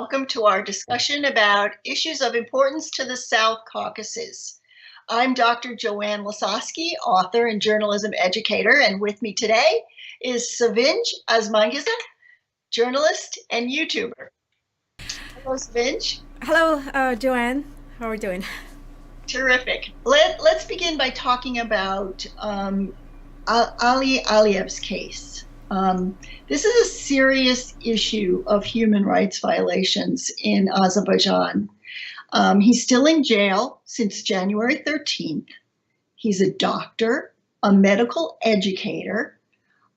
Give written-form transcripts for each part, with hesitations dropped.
welcome to our discussion about issues of importance to the South Caucasus. I'm Dr. Joanne Lasowski, author and journalism educator, and with me today is Sevinch Osmanqizi, journalist and YouTuber. Hello, Sevinch. Hello, Joanne. How are you doing? Terrific. Let's begin by talking about Ali Aliyev's case. This is a serious issue of human rights violations in Azerbaijan. He's still in jail since January 13th. He's a doctor, a medical educator,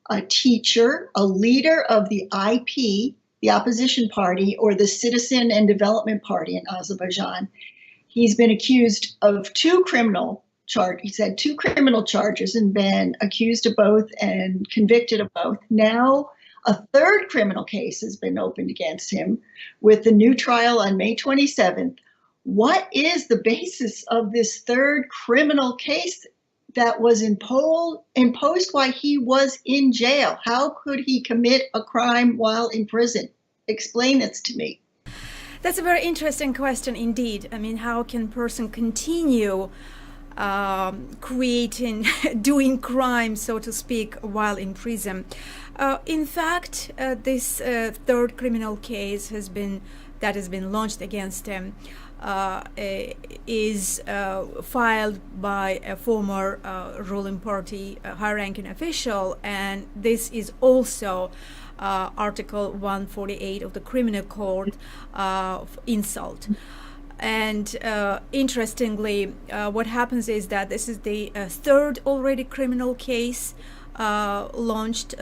a teacher, a leader of the IP, the opposition party, or the Citizen and Development Party in Azerbaijan. He's been accused of two criminal charges. He's had two criminal charges and been accused of both and convicted of both. Now, a third criminal case has been opened against him with the new trial on May 27th. What is the basis of this third criminal case that was imposed while he was in jail? How could he commit a crime while in prison? Explain this to me. That's a very interesting question indeed. I mean, how can a person continue doing crime, so to speak, while in prison? In fact, this third criminal case has been launched against him is filed by a former ruling party high-ranking official, and this is also Article 148 of the Criminal Code of insult. And interestingly, what happens is that this is the third already criminal case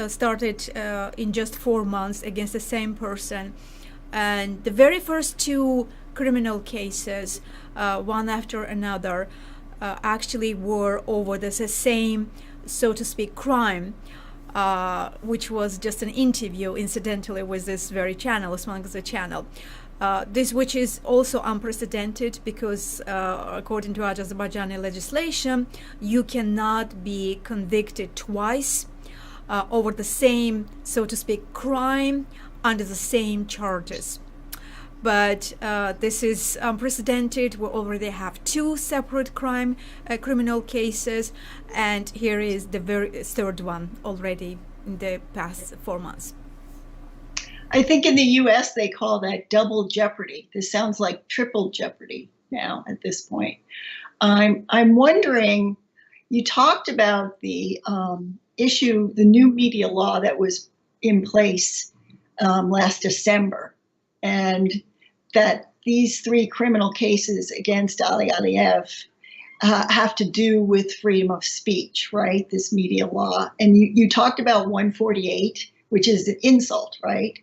started in just 4 months against the same person. And the very first two criminal cases, one after another, actually were over the same, so to speak, crime. Which was just an interview, incidentally, with this very channel, Osmanqizi channel. Which is also unprecedented because, according to Azerbaijani legislation, you cannot be convicted twice over the same, so to speak, crime under the same charges. But this is unprecedented. We already have two separate criminal cases, and here is the very third one already in the past 4 months. I think in the US they call that double jeopardy. This sounds like triple jeopardy now at this point. I'm wondering, you talked about the issue, the new media law that was in place last December, and that these three criminal cases against Ali Aliyev have to do with freedom of speech, right? This media law. And you talked about 148, which is an insult, right?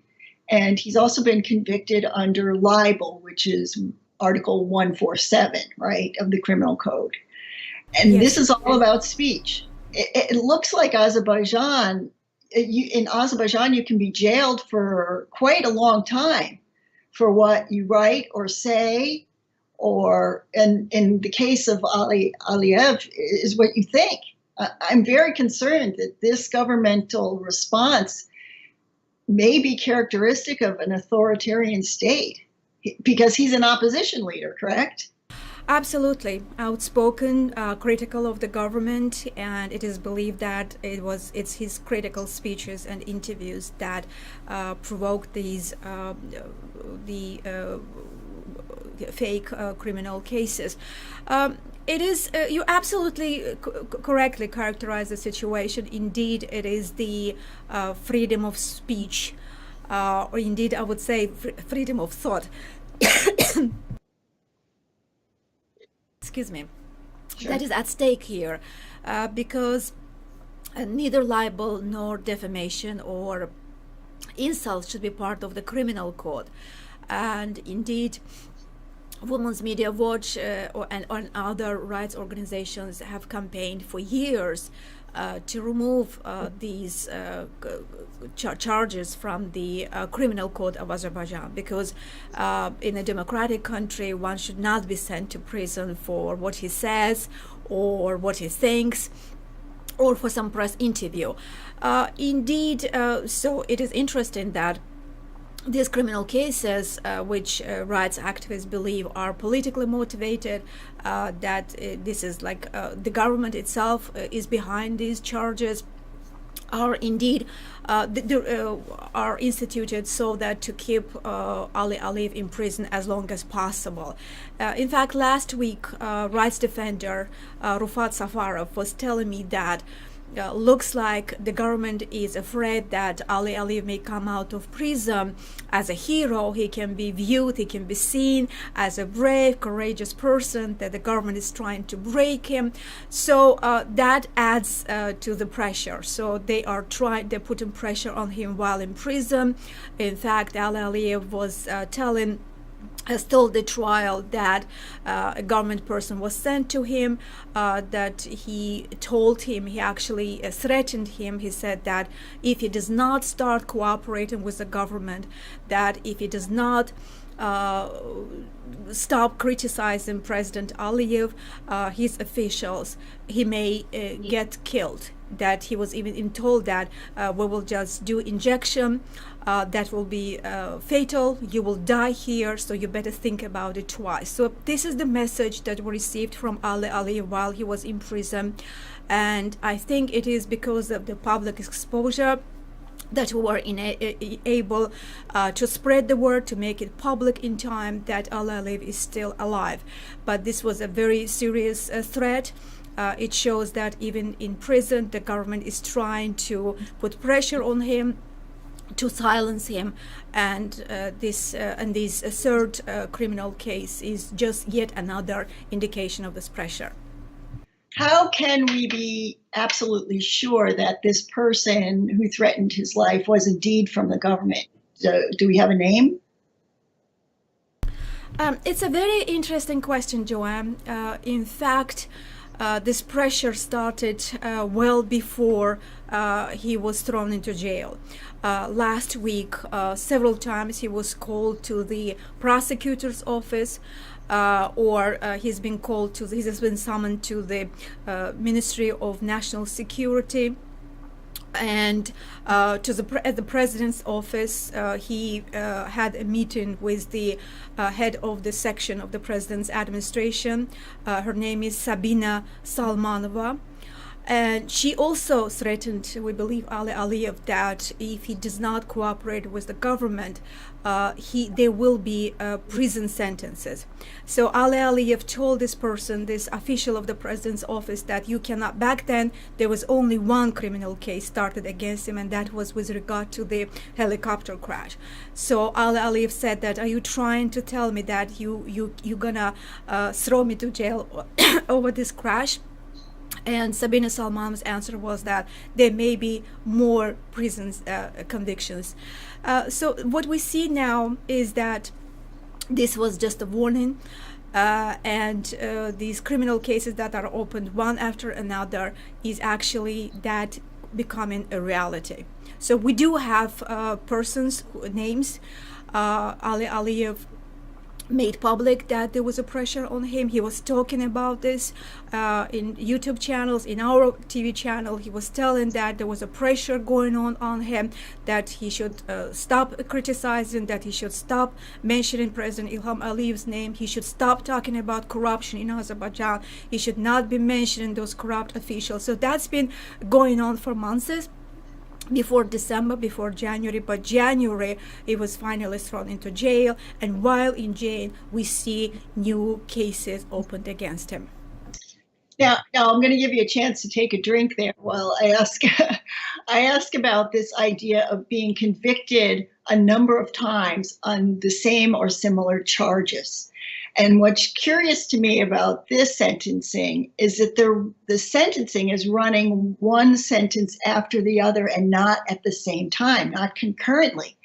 And he's also been convicted under libel, which is Article 147, right, of the Criminal Code. And yes, this is all about speech. It looks like Azerbaijan, in Azerbaijan, you can be jailed for quite a long time for what you write or say, or in the case of Ali Aliyev, is what you think. I'm very concerned that this governmental response may be characteristic of an authoritarian state, because he's an opposition leader, correct? Absolutely. Outspoken, critical of the government, and it is believed that it's his critical speeches and interviews that provoked these fake criminal cases. It is, you absolutely correctly characterize the situation. Indeed, it is the freedom of speech, or indeed, I would say freedom of thought. Excuse me. Sure. That is at stake here, because neither libel nor defamation or insult should be part of the criminal code. And indeed, Women's Media Watch and other rights organizations have campaigned for years to remove these charges from the criminal code of Azerbaijan, because in a democratic country one should not be sent to prison for what he says or what he thinks or for some press interview. Indeed, so it is interesting that these criminal cases, which rights activists believe are politically motivated, that this is like the government itself is behind these charges, are indeed are instituted so that to keep Ali Aliyev in prison as long as possible. In fact, last week, rights defender Rufat Safarov was telling me that looks like the government is afraid that Ali Aliyev may come out of prison as a hero. He can be viewed, he can be seen as a brave, courageous person, that the government is trying to break him. So that adds to the pressure. So they're putting pressure on him while in prison. In fact, Ali Aliyev was has told the trial that a government person was sent to him, that he told him, he actually threatened him. He said that if he does not start cooperating with the government, that if he does not stop criticizing President Aliyev, his officials, he may get killed. That he was even told that we will just do injection that will be fatal, you will die here, so you better think about it twice. So this is the message that we received from Ali Aliyev while he was in prison, and I think it is because of the public exposure that we were able to spread the word, to make it public in time that Ali Aliyev is still alive. But this was a very serious threat. It shows that even in prison, the government is trying to put pressure on him to silence him, and this third criminal case is just yet another indication of this pressure. How can we be absolutely sure that this person who threatened his life was indeed from the government? Do we have a name? It's a very interesting question, Joanne. In fact, this pressure started well before he was thrown into jail. Last week, several times he was called to the prosecutor's office, or he's been summoned to the Ministry of National Security. And at the president's office, he had a meeting with the head of the section of the president's administration. Her name is Sabina Salmanova. And she also threatened, we believe, Ali Aliyev, that if he does not cooperate with the government, there will be prison sentences. So Ali Aliyev told this person, this official of the president's office, that you cannot. Back then, there was only one criminal case started against him, and that was with regard to the helicopter crash. So Ali Aliyev said that, are you trying to tell me that you're gonna throw me to jail over this crash? And Sabina Salmanov's answer was that there may be more prison convictions. So what we see now is that this was just a warning, and these criminal cases that are opened one after another is actually that becoming a reality. So we do have persons' names. Ali Aliyev made public that there was a pressure on him. He was talking about this in YouTube channels, in our TV channel. He was telling that there was a pressure going on him, that he should stop criticizing, that he should stop mentioning President Ilham Aliyev's name, he should stop talking about corruption in Azerbaijan, he should not be mentioning those corrupt officials. So that's been going on for months. Before December, before January, but January he was finally thrown into jail, and while in jail we see new cases opened against him. Now I'm going to give you a chance to take a drink there while I ask about this idea of being convicted a number of times on the same or similar charges. And what's curious to me about this sentencing is that the sentencing is running one sentence after the other and not at the same time, not concurrently.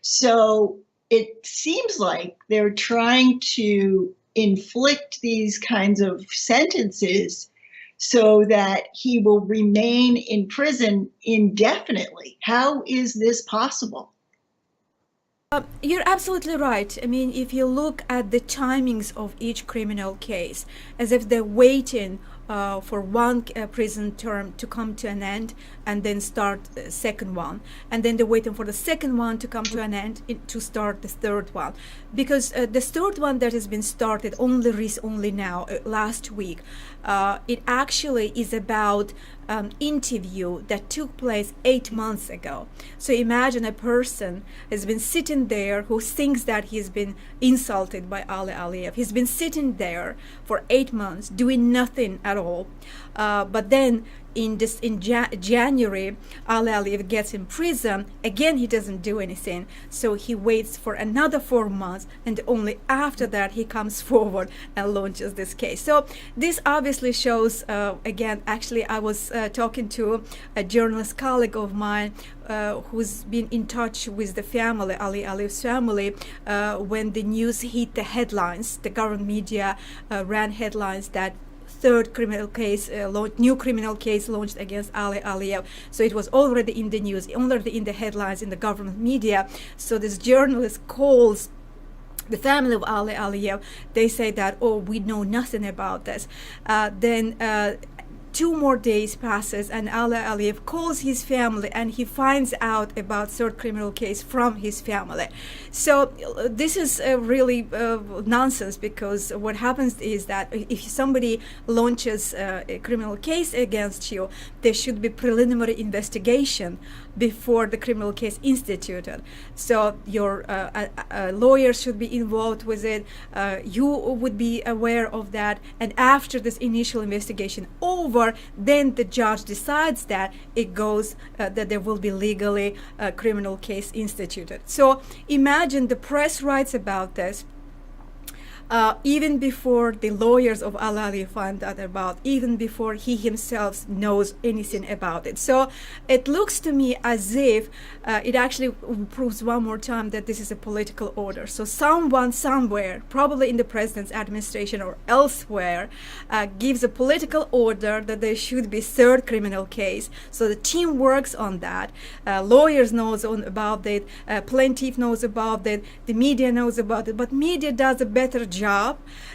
So it seems like they're trying to inflict these kinds of sentences so that he will remain in prison indefinitely. How is this possible? You're absolutely right. I mean, if you look at the timings of each criminal case, as if they're waiting for one prison term to come to an end and then start the second one, and then they're waiting for the second one to come to an end to start the third one, because the third one that has been started only now last week, it actually is about interview that took place 8 months ago. So imagine a person has been sitting there who thinks that he's been insulted by Ali Aliyev. He's been sitting there for 8 months doing nothing at all, but then in January, Ali Aliyev gets in prison. Again, he doesn't do anything. So he waits for another 4 months, and only after that he comes forward and launches this case. So this obviously shows, again, actually I was talking to a journalist colleague of mine who's been in touch with the family, Ali Aliyev's family, when the news hit the headlines. The government media ran headlines that third criminal case, new criminal case launched against Ali Aliyev. So it was already in the news, already in the headlines in the government media. So this journalist calls the family of Ali Aliyev. They say that, oh, we know nothing about this. Then 2 more days passes, and Ali Aliyev calls his family, and he finds out about third criminal case from his family. So this is really nonsense, because what happens is that if somebody launches a criminal case against you, there should be preliminary investigation before the criminal case instituted. So your lawyers should be involved with it. You would be aware of that, and after this initial investigation over, then the judge decides that it goes that there will be legally a criminal case instituted. So imagine the press writes about this even before the lawyers of Ali Aliyev find out about, even before he himself knows anything about it. So it looks to me as if it actually proves one more time that this is a political order. So someone somewhere, probably in the president's administration or elsewhere, gives a political order that there should be third criminal case. So the team works on that. Lawyers knows about it. Plaintiff knows about it. The media knows about it. But media does a better job.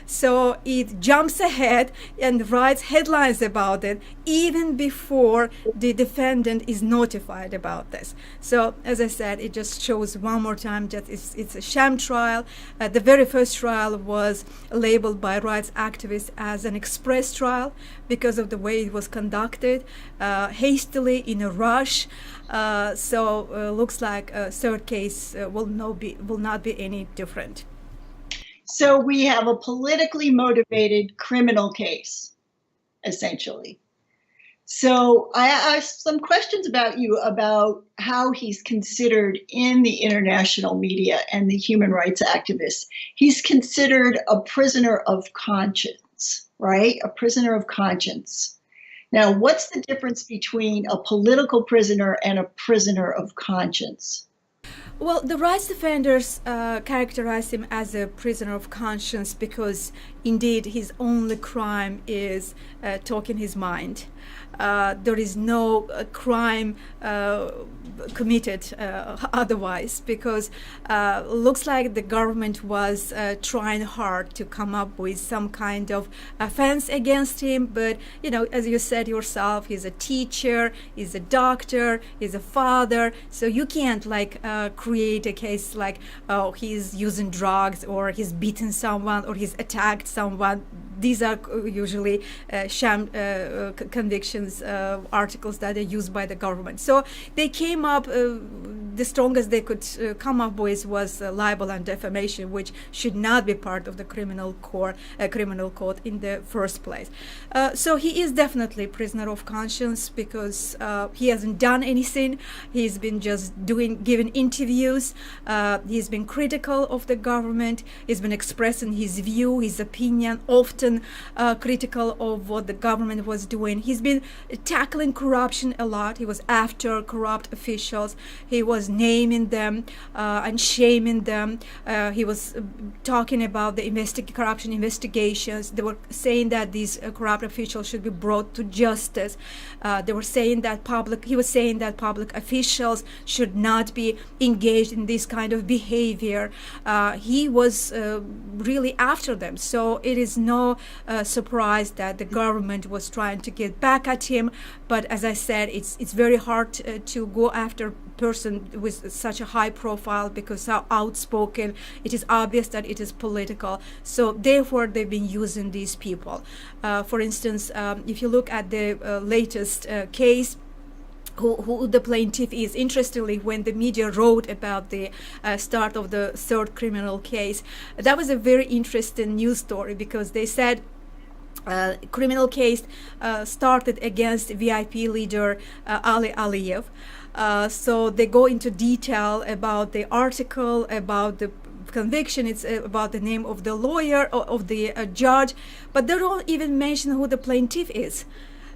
So it jumps ahead and writes headlines about it even before the defendant is notified about this. So as I said, it just shows one more time that it's a sham trial. The very first trial was labeled by rights activists as an express trial because of the way it was conducted, hastily, in a rush. So looks like a third case will not be any different. So we have a politically motivated criminal case, essentially. So I asked some questions about you about how he's considered in the international media and the human rights activists. He's considered a prisoner of conscience, right? A prisoner of conscience. Now, what's the difference between a political prisoner and a prisoner of conscience? Well, the rights defenders characterize him as a prisoner of conscience because, indeed, his only crime is talking his mind. There is no crime committed otherwise, because looks like the government was trying hard to come up with some kind of offense against him. But, you know, as you said yourself, he's a teacher, he's a doctor, he's a father. So you can't create a case like, oh, he's using drugs or he's beaten someone or he's attacked someone. These are usually sham convictions, articles that are used by the government. So they came up, the strongest they could come up with was libel and defamation, which should not be part of the criminal code in the first place. So he is definitely a prisoner of conscience because he hasn't done anything. He's been just giving interviews. He's been critical of the government. He's been expressing his view, his opinion, often critical of what the government was doing. He's been tackling corruption a lot. He was after corrupt officials. He was was naming them and shaming them. He was talking about the corruption investigations. They were saying that these corrupt officials should be brought to justice. They were saying that he was saying that public officials should not be engaged in this kind of behavior. He was really after them. So it is no surprise that the government was trying to get back at him. But as I said, it's very hard to go after a person with such a high profile, because how outspoken. It is obvious that it is political. So therefore, they've been using these people. For instance, if you look at the latest case, who the plaintiff is. Interestingly, when the media wrote about the start of the third criminal case, that was a very interesting news story, because they said criminal case started against VIP leader Ali Aliyev. So they go into detail about the article, about the conviction, it's about the name of the lawyer, of the judge, but they don't even mention who the plaintiff is.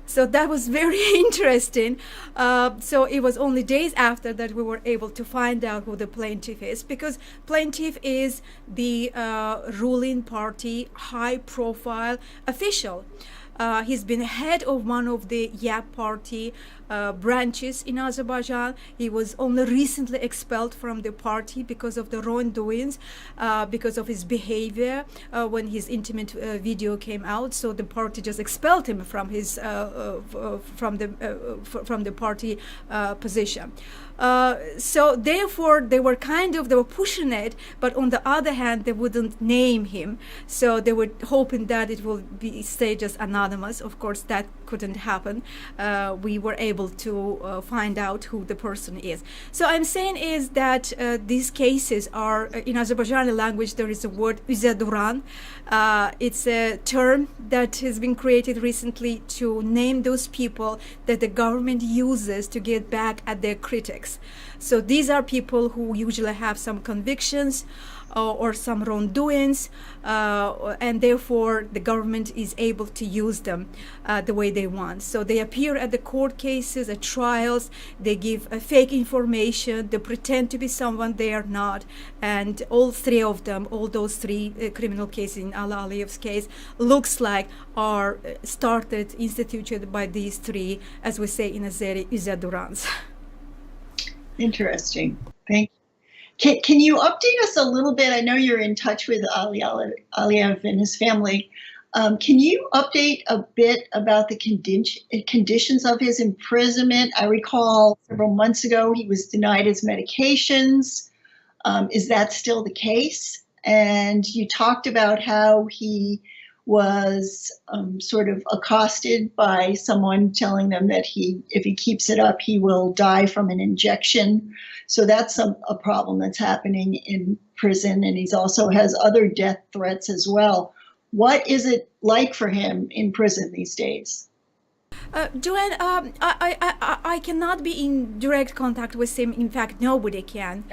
So that was very interesting. So it was only days after that we were able to find out who the plaintiff is, because plaintiff is the ruling party high-profile official. He's been head of one of the YAP party branches in Azerbaijan. He was only recently expelled from the party because of the wrongdoings, because of his behavior when his intimate video came out. So the party just expelled him from his from the party position. So therefore they were pushing it, but on the other hand they wouldn't name him. So they were hoping that it will stay just anonymous. Of course that couldn't happen. We were able to find out who the person is. So I'm saying is that these cases are, in Azerbaijani language there is a word uzaduran. It's a term that has been created recently to name those people that the government uses to get back at their critics. So these are people who usually have some convictions or some wrongdoings, and therefore the government is able to use them the way they want. So they appear at the court cases, at trials, they give fake information, they pretend to be someone they are not, and all three of them, all those three criminal cases in Ali Aliyev's case, looks like are instituted by these three, as we say in Azeri, Uzadurans. Interesting. Thank you. Can you update us a little bit? I know you're in touch with Ali Aliyev and his family. Can you update a bit about the conditions of his imprisonment? I recall several months ago he was denied his medications. Is that still the case? And you talked about how he was sort of accosted by someone telling them that if he keeps it up, he will die from an injection. So that's a problem that's happening in prison, and he's also has other death threats as well. What is it like for him in prison these days? Joanne, I cannot be in direct contact with him. In fact, nobody can,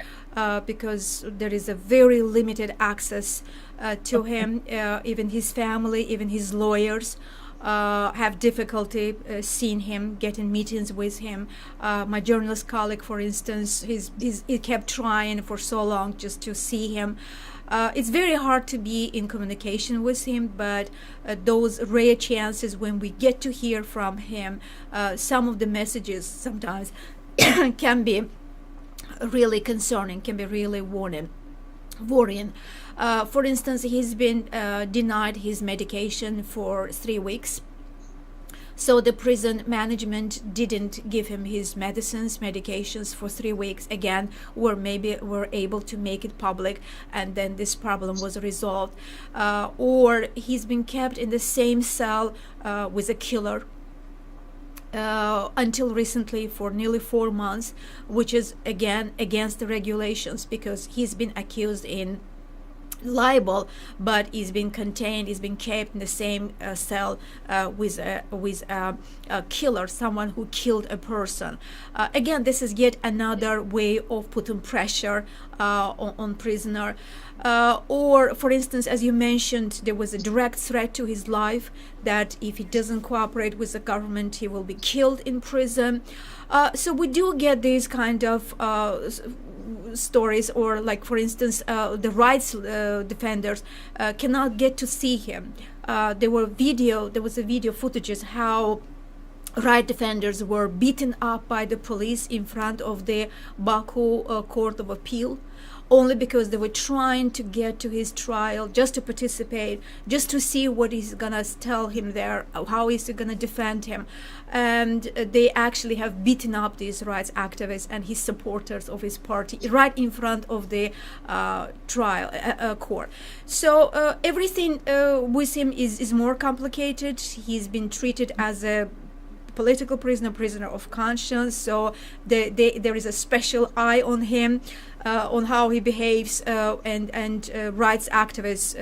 because there is a very limited access to him. Even his family, even his lawyers have difficulty seeing him, getting meetings with him. My journalist colleague, for instance, he kept trying for so long just to see him. It's very hard to be in communication with him, but those rare chances when we get to hear from him, some of the messages sometimes can be really concerning, can be really worrying. For instance, he's been denied his medication for 3 weeks. So the prison management didn't give him his medications for 3 weeks. Again, were able to make it public, and then this problem was resolved. Or he's been kept in the same cell with a killer until recently for nearly 4 months, which is again against the regulations, because he's been accused in liable, but is being contained, is being kept in the same cell with a killer, someone who killed a person. Again, this is yet another way of putting pressure on prisoner. Or, for instance, as you mentioned, there was a direct threat to his life that if he doesn't cooperate with the government, he will be killed in prison. So we do get these kind of stories, or like, for instance, the rights defenders cannot get to see him. There was a video footages how right defenders were beaten up by the police in front of the Baku Court of Appeal, only because they were trying to get to his trial, just to participate, just to see what he's gonna tell him there, how is he gonna defend him. And they actually have beaten up these rights activists and his supporters of his party right in front of the trial court. So everything with him is more complicated. He's been treated as a political prisoner of conscience, so there is a special eye on him, on how he behaves, and rights activists,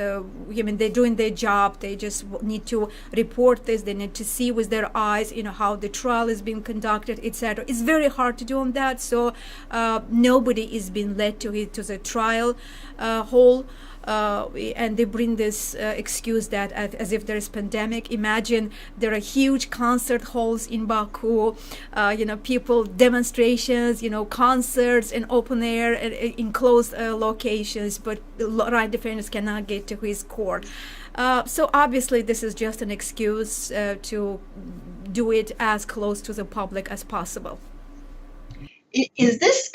they're doing their job. They just need to report this. They need to see with their eyes, how the trial is being conducted, etc. It's very hard to do on that. So nobody is being led to the trial hall. And they bring this excuse that as if there is pandemic. Imagine there are huge concert halls in Baku, people, demonstrations, concerts in open air, in closed locations, but right defenders cannot get to his court. So obviously this is just an excuse to do it as close to the public as possible. Is this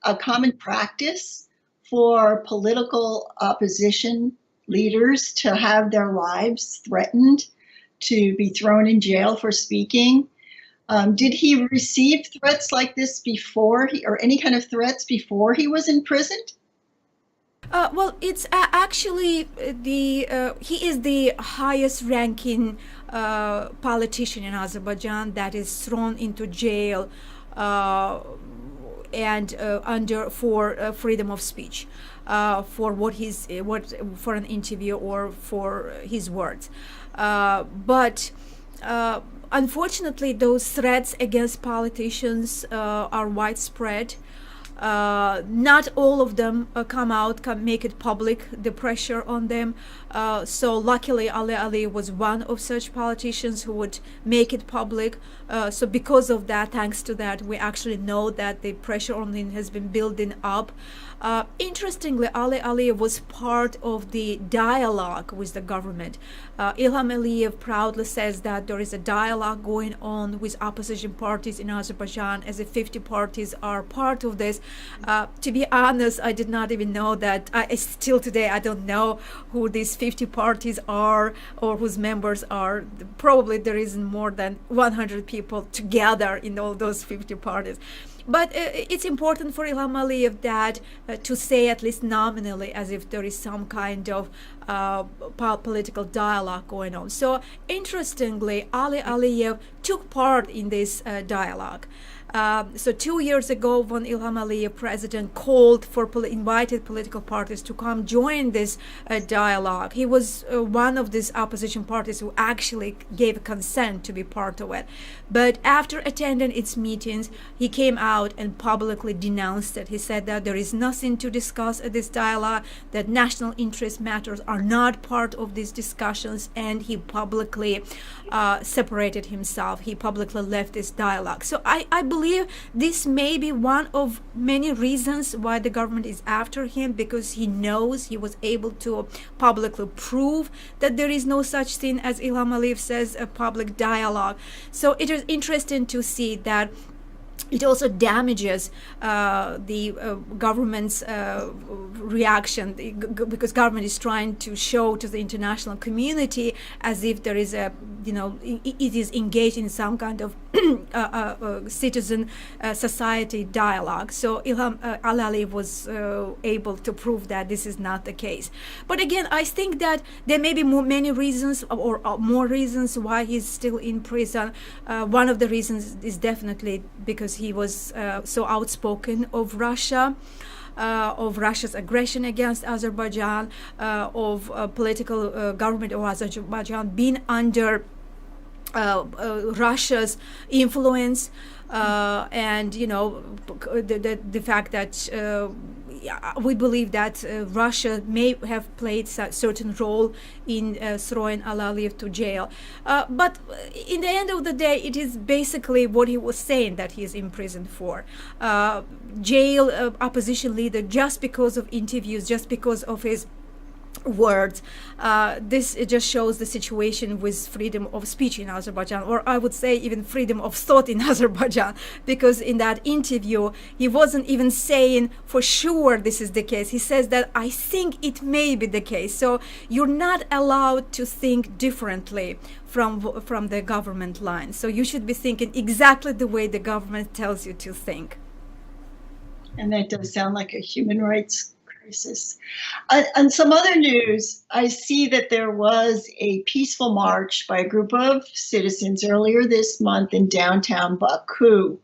a common practice for political opposition leaders to have their lives threatened, to be thrown in jail for speaking? Did he receive threats like this before, or any kind of threats before he was imprisoned? Well, it's actually he is the highest ranking politician in Azerbaijan that is thrown into jail and for freedom of speech, for for an interview or for his words, but unfortunately those threats against politicians are widespread. Not all of them can make it public, the pressure on them. So luckily Ali Aliyev was one of such politicians who would make it public. So because of that, thanks to that, we actually know that the pressure on him has been building up. Interestingly, Ali Aliyev was part of the dialogue with the government. Ilham Aliyev proudly says that there is a dialogue going on with opposition parties in Azerbaijan, as if 50 parties are part of this. To be honest, I did not even know that. Still today, I don't know who these 50 parties are or whose members are. Probably there isn't more than 100 people together in all those 50 parties. But it's important for Ilham Aliyev that to say, at least nominally, as if there is some kind of political dialogue going on. So interestingly, Ali Aliyev took part in this dialogue. So 2 years ago, when Ilham Aliyev, president, invited political parties to come join this dialogue, he was one of these opposition parties who actually gave consent to be part of it. But after attending its meetings, he came out and publicly denounced it. He said that there is nothing to discuss at this dialogue, that national interest matters are not part of these discussions, and he publicly separated himself. He publicly left this dialogue. So I believe this may be one of many reasons why the government is after him, because he knows he was able to publicly prove that there is no such thing as Ilham Aliyev says, a public dialogue. So it is interesting to see that it also damages the government's reaction, because government is trying to show to the international community as if there is it is engaged in some kind of citizen society dialogue. So Ilham Aliyev was able to prove that this is not the case. But again, I think that there may be many reasons or more reasons why he's still in prison. One of the reasons is definitely because he was so outspoken of Russia. of Russia's aggression against Azerbaijan, of political government of Azerbaijan being under Russia's influence, and the fact that we believe that Russia may have played a certain role in throwing Aliyev to jail. But in the end of the day, it is basically what he was saying that he is imprisoned for. Jail opposition leader just because of interviews, just because of his words. This just shows the situation with freedom of speech in Azerbaijan, or I would say even freedom of thought in Azerbaijan, because in that interview he wasn't even saying for sure this is the case. He says that I think it may be the case. So you're not allowed to think differently from the government line. So you should be thinking exactly the way the government tells you to think. And that does sound like a human rights crisis. On some other news, I see that there was a peaceful march by a group of citizens earlier this month in downtown Baku.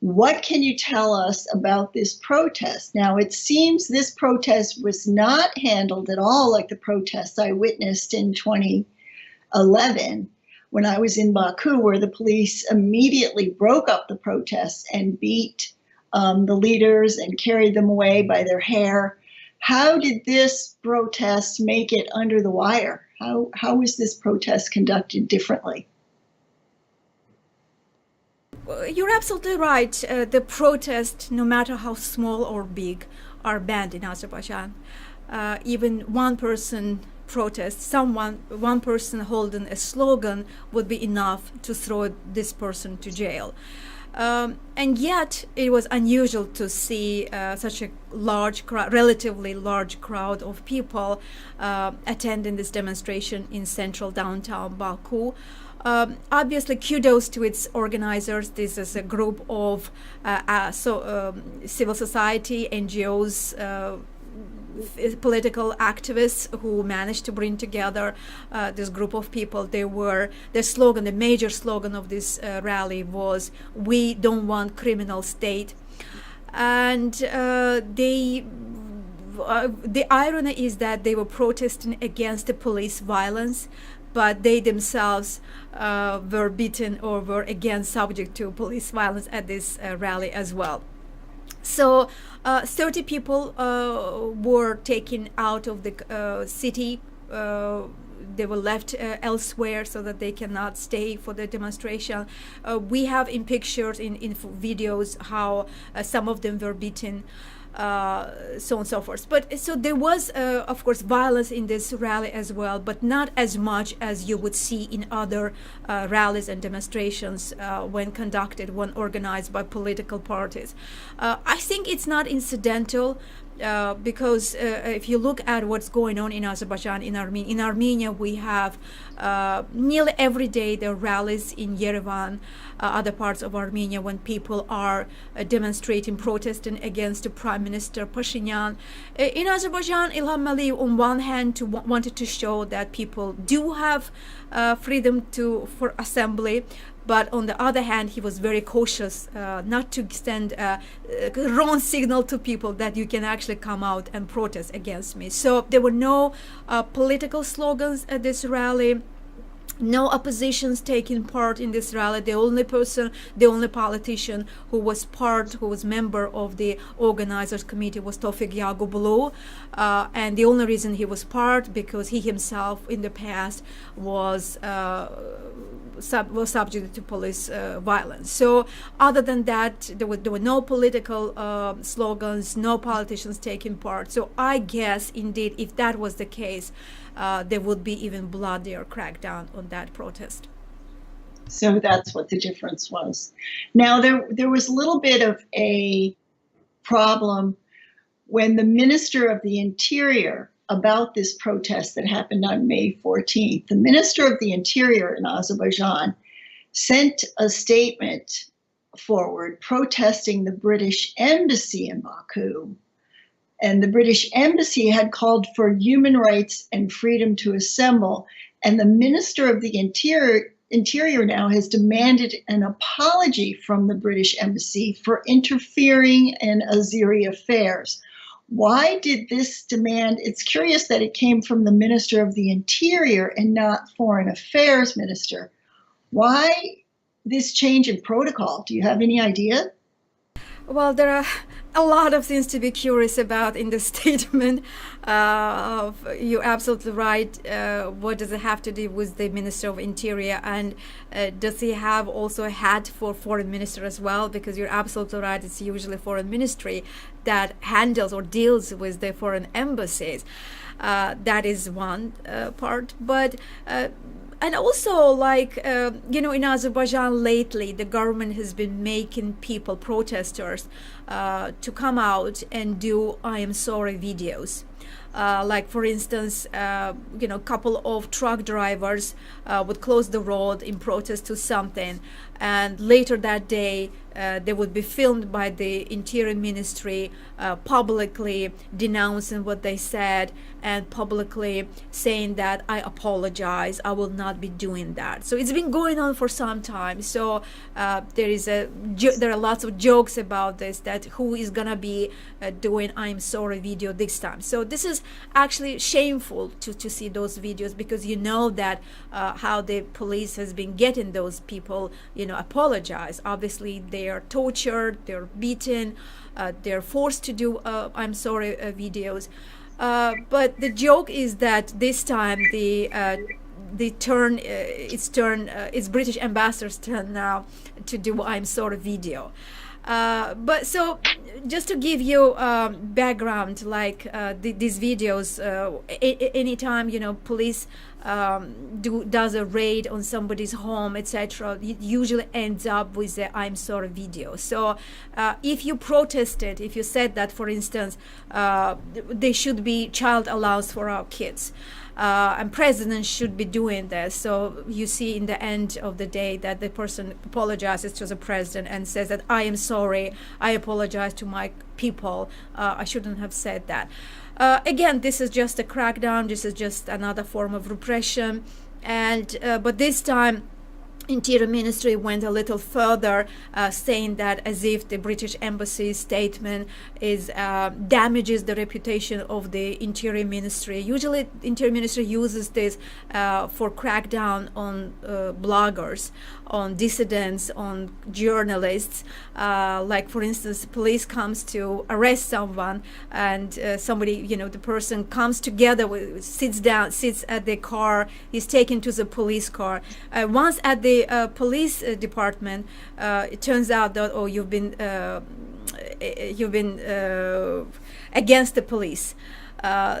What can you tell us about this protest? Now, it seems this protest was not handled at all like the protests I witnessed in 2011 when I was in Baku, where the police immediately broke up the protests and beat the leaders and carried them away by their hair. How did this protest make it under the wire? How was this protest conducted differently? You're absolutely right. The protests, no matter how small or big, are banned in Azerbaijan. Even one person protest, one person holding a slogan would be enough to throw this person to jail. And yet it was unusual to see such a relatively large crowd of people attending this demonstration in central downtown Baku. Obviously, kudos to its organizers. This is a group of civil society, NGOs, political activists who managed to bring together this group of people. The major slogan of this rally was, "We don't want criminal state." And the irony is that they were protesting against the police violence, but they themselves were beaten or were again subject to police violence at this rally as well. So 30 people were taken out of the city. They were left elsewhere so that they cannot stay for the demonstration. We have in pictures, in videos, how some of them were beaten, so on and so forth. But so there was, of course, violence in this rally as well, but not as much as you would see in other rallies and demonstrations when organized by political parties. I think it's not incidental. Because if you look at what's going on in Azerbaijan, in Armenia, we have nearly every day there are rallies in Yerevan, other parts of Armenia, when people are demonstrating, protesting against the Prime Minister Pashinyan. In Azerbaijan, Ilham Aliyev, on one hand, wanted to show that people do have freedom for assembly. But on the other hand, he was very cautious not to send a wrong signal to people that you can actually come out and protest against me. So there were no political slogans at this rally. No oppositions taking part in this rally. The only politician who was member of the organizers committee was Tawfik Yagublu, and the only reason he was part because he himself in the past was subject to police violence. So other than that, there were no political slogans, no politicians taking part. So I guess indeed, if that was the case, there would be even bloodier crackdown on that protest. So that's what the difference was. Now, there was a little bit of a problem when the Minister of the Interior, about this protest that happened on May 14th, the Minister of the Interior in Azerbaijan sent a statement forward protesting the British Embassy in Baku. And the British Embassy had called for human rights and freedom to assemble. And the Minister of the Interior now has demanded an apology from the British Embassy for interfering in Azeri affairs. Why did this demand? It's curious that it came from the Minister of the Interior and not Foreign Affairs Minister. Why this change in protocol? Do you have any idea? Well, there are a lot of things to be curious about in the statement. You're absolutely right. What does it have to do with the Minister of Interior? And does he have also a hat for Foreign Minister as well? Because you're absolutely right. It's usually Foreign Ministry that handles or deals with the foreign embassies. That is one part. But and also, like, in Azerbaijan lately, the government has been making people, protesters, to come out and do I am sorry videos. Like, for instance, a couple of truck drivers would close the road in protest to something, and later that day they would be filmed by the Interior Ministry publicly denouncing what they said and publicly saying that I apologize, I will not be doing that. So it's been going on for some time. So there are lots of jokes about this, that who is gonna be doing I'm sorry video this time. So this is actually shameful to see those videos, because that how the police has been getting those people apologize. Obviously they are tortured, they're beaten, they're forced to do I'm sorry videos. But the joke is that this time it's British ambassador's turn now to do I'm sorry video. But so just to give you background, like these videos, anytime police does a raid on somebody's home, etc., it usually ends up with the I'm sorry video. So if you protested, if you said that, for instance, there should be child allowance for our kids, and presidents should be doing this. So you see in the end of the day that the person apologizes to the president and says that I am sorry, I apologize to my people, I shouldn't have said that. Again, this is just a crackdown, this is just another form of repression, and but this time Interior Ministry went a little further, saying that as if the British Embassy's statement damages the reputation of the Interior Ministry. Usually, Interior Ministry uses this for crackdown on bloggers, on dissidents, on journalists. Like, for instance, police comes to arrest someone, and somebody, the person comes together, sits at the car, is taken to the police car. Once at the police department, it turns out that you've been against the police.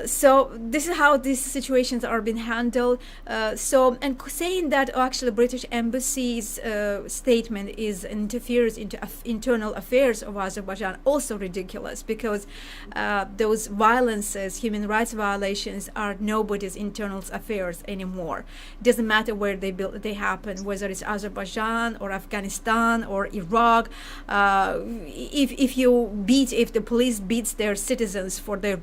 So this is how these situations are being handled. And saying that actually British Embassy's statement interferes into internal affairs of Azerbaijan, also ridiculous, because those violences, human rights violations, are nobody's internal affairs anymore. It doesn't matter where they happen, whether it's Azerbaijan or Afghanistan or Iraq. If the police beats their citizens for their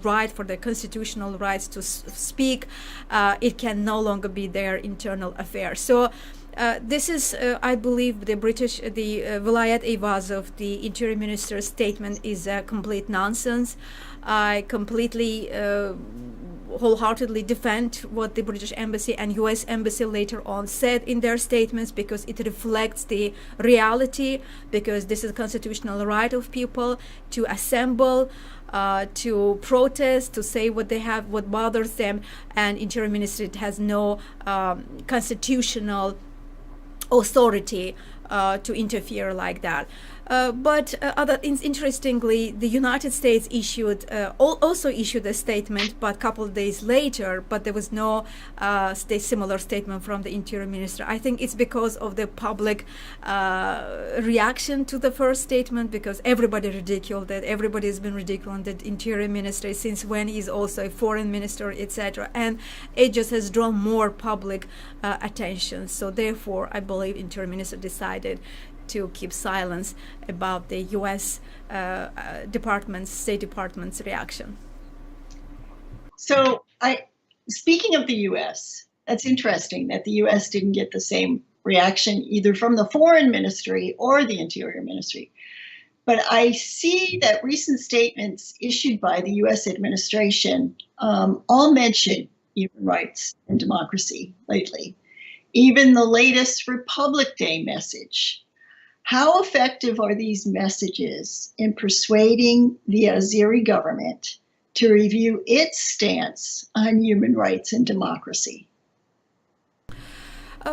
constitutional rights to speak, it can no longer be their internal affair. So this is, I believe, the Vilayat Evazov, the Interior Minister's statement, is a complete nonsense. I completely wholeheartedly defend what the British Embassy and US Embassy later on said in their statements, because it reflects the reality, because this is a constitutional right of people to assemble, to protest, to say what they have, what bothers them, and Interior Ministry has no constitutional authority to interfere like that. But interestingly, the United States also issued a statement, but a couple of days later. But there was no similar statement from the Interior Minister. I think it's because of the public reaction to the first statement, because everybody ridiculed it. Everybody has been ridiculing the Interior Minister since when he's also a foreign minister, etc. And it just has drawn more public attention. So therefore, I believe Interior Minister decided to keep silence about the U.S. State Department's reaction. So, speaking of the U.S., that's interesting that the U.S. didn't get the same reaction either from the Foreign Ministry or the Interior Ministry. But I see that recent statements issued by the US administration all mention human rights and democracy lately. Even the latest Republic Day message. How effective are these messages in persuading the Azeri government to review its stance on human rights and democracy?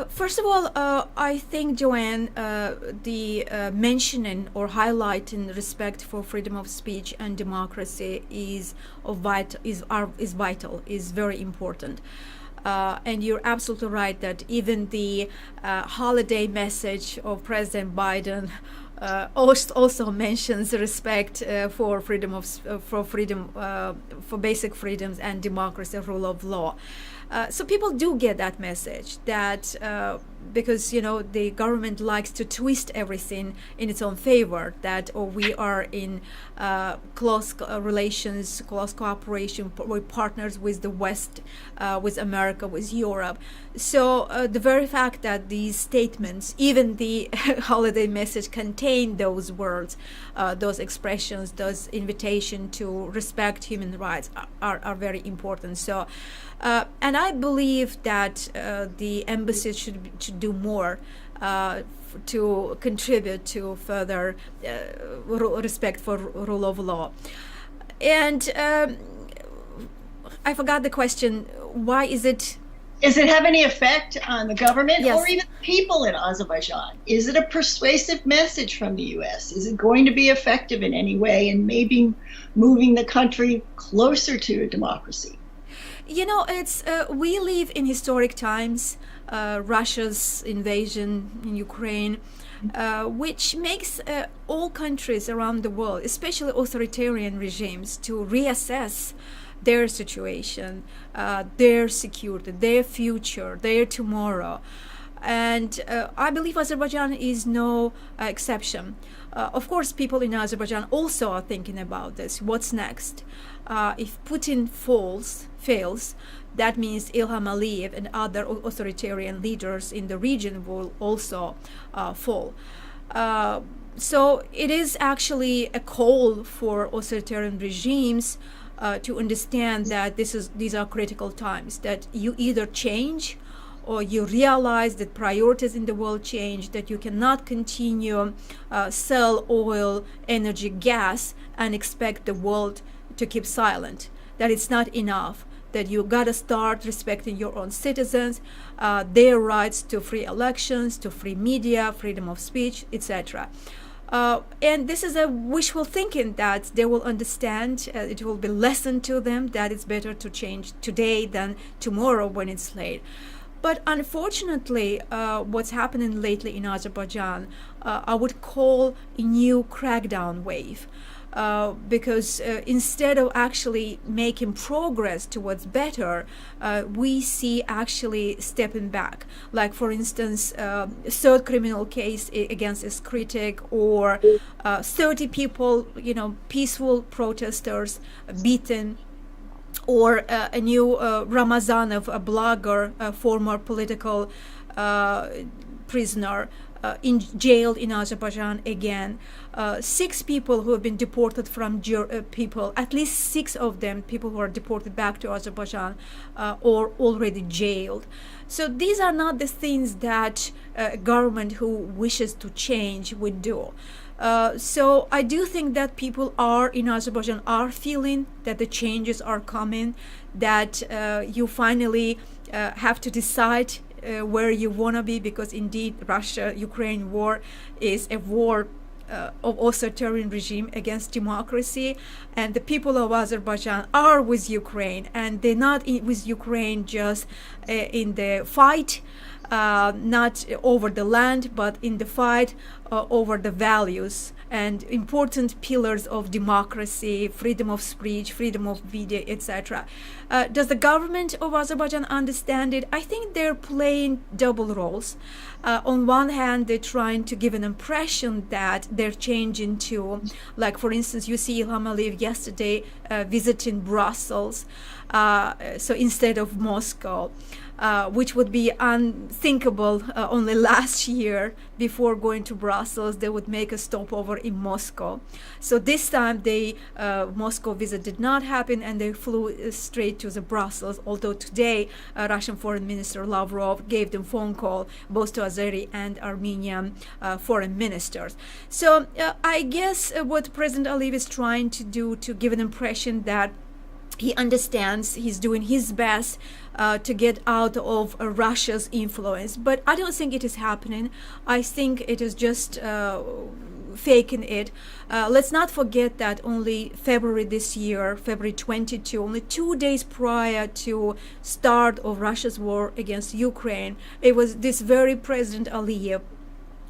First of all, I think, Joanne, the mentioning or highlighting respect for freedom of speech and democracy is vital, is very important. And you're absolutely right that even the holiday message of President Biden also mentions respect for freedom of for basic freedoms and democracy, rule of law. So people do get that message that because the government likes to twist everything in its own favor, that we are in close relations, close cooperation, we're partners with the West, with America, with Europe. So the very fact that these statements, even the holiday message, contain those words, those expressions, those invitation to respect human rights are very important. So and I believe that the embassy should do more to contribute to further respect for rule of law. And I forgot the question. Why is it? Does it have any effect on the government Yes. or even people in Azerbaijan? Is it a persuasive message from the U.S.? Is it going to be effective in any way in maybe moving the country closer to a democracy? It's we live in historic times. Russia's invasion in Ukraine, which makes all countries around the world, especially authoritarian regimes, to reassess their situation, their security, their future, their tomorrow. And I believe Azerbaijan is no exception. Of course, people in Azerbaijan also are thinking about this. What's next? If Putin fails, that means Ilham Aliyev and other authoritarian leaders in the region will also fall. So it is actually a call for authoritarian regimes to understand that these are critical times, that you either change or you realize that priorities in the world change, that you cannot continue sell oil, energy, gas and expect the world to keep silent, that it's not enough, that you gotta start respecting your own citizens, their rights to free elections, to free media, freedom of speech, etc. And this is a wishful thinking that they will understand. It will be lesson to them that it's better to change today than tomorrow when it's late. But unfortunately, what's happening lately in Azerbaijan, I would call a new crackdown wave. Because instead of actually making progress towards better, we see actually stepping back. Like, for instance, third criminal case against a critic, or 30 people, peaceful protesters beaten, or a new Ramazanov, a blogger, a former political prisoner, jailed in Azerbaijan again. 6 people who have been deported from at least 6 of them, people who are deported back to Azerbaijan, or already jailed. So these are not the things that a government who wishes to change would do. So I do think that people in Azerbaijan are feeling that the changes are coming, that you finally have to decide where you want to be, because indeed Russia-Ukraine war is a war of authoritarian regime against democracy, and the people of Azerbaijan are with Ukraine, and they're not with Ukraine just in the fight, not over the land, but in the fight over the values and important pillars of democracy, freedom of speech, freedom of media, etc. Does the government of Azerbaijan understand it? I think they're playing double roles. On one hand, they're trying to give an impression that they're changing to, like, for instance, you see Ilham Aliyev yesterday visiting Brussels, so instead of Moscow. Which would be unthinkable only last year. Before going to Brussels, they would make a stopover in Moscow. So this time, Moscow visit did not happen, and they flew straight to the Brussels. Although today, Russian Foreign Minister Lavrov gave them phone call, both to Azeri and Armenian foreign ministers. So I guess what President Aliyev is trying to do to give an impression that he understands, he's doing his best to get out of Russia's influence. But I don't think it is happening. I think it is just faking it. Let's not forget that only February this year, February 22, only 2 days prior to start of Russia's war against Ukraine, it was this very President Aliyev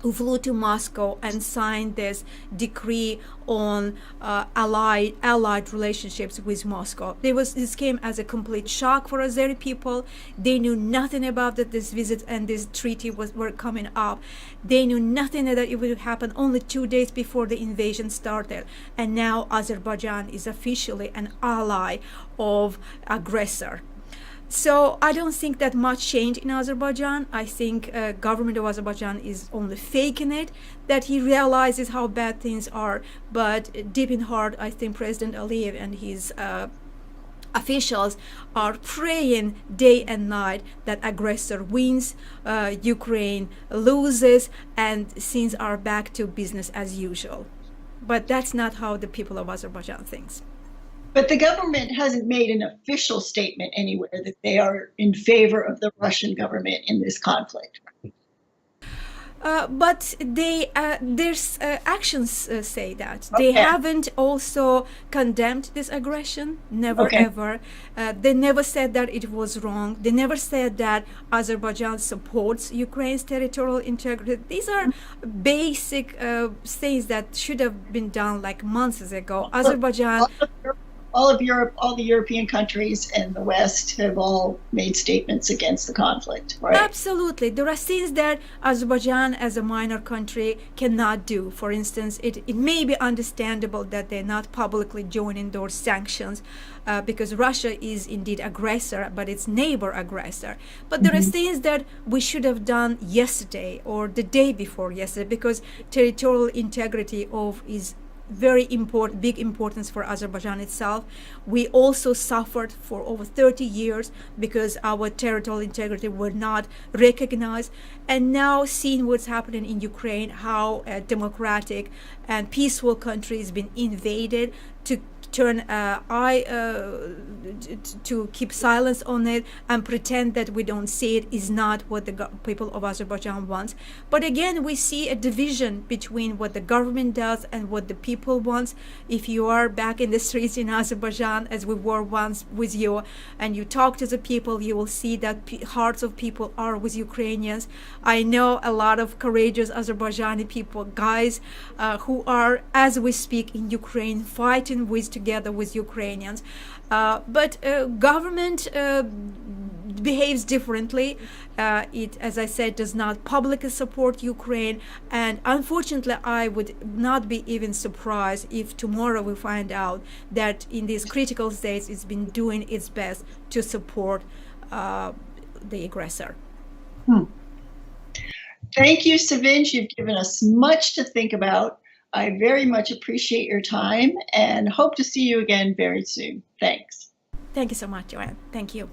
who flew to Moscow and signed this decree on allied relationships with Moscow. This came as a complete shock for Azeri people. They knew nothing about that this visit and this treaty were coming up. They knew nothing that it would happen only 2 days before the invasion started. And now Azerbaijan is officially an ally of aggressor. So I don't think that much change in Azerbaijan. I think government of Azerbaijan is only faking it, that he realizes how bad things are. But deep in heart, I think President Aliyev and his officials are praying day and night that aggressor wins, Ukraine loses, and things are back to business as usual. But that's not how the people of Azerbaijan thinks. But the government hasn't made an official statement anywhere that they are in favor of the Russian government in this conflict. But their actions say that. Okay. They haven't also condemned this aggression, never ever. They never said that it was wrong. They never said that Azerbaijan supports Ukraine's territorial integrity. These are basic things that should have been done like months ago. Azerbaijan... All of Europe, all the European countries and the West have all made statements against the conflict, right? Absolutely. There are things that Azerbaijan as a minor country cannot do. For instance, it may be understandable that they're not publicly joining those sanctions because Russia is indeed aggressor, but it's neighbor aggressor. But there are things that we should have done yesterday or the day before yesterday, because territorial integrity is very important, big importance for Azerbaijan itself. We also suffered for over 30 years because our territorial integrity were not recognized. And now seeing what's happening in Ukraine, how a democratic and peaceful country has been invaded, to turn to keep silence on it and pretend that we don't see it is not what the people of Azerbaijan wants. But again, we see a division between what the government does and what the people wants. If you are back in the streets in Azerbaijan, as we were once with you, and you talk to the people, you will see that hearts of people are with Ukrainians. I know a lot of courageous Azerbaijani people, guys, who are, as we speak, in Ukraine, fighting together with Ukrainians. But government behaves differently. It, as I said, does not publicly support Ukraine. And unfortunately, I would not be even surprised if tomorrow we find out that in these critical states it's been doing its best to support the aggressor. Thank you, Sevinch. You've given us much to think about. I very much appreciate your time and hope to see you again very soon. Thanks. Thank you so much, Joanne. Thank you.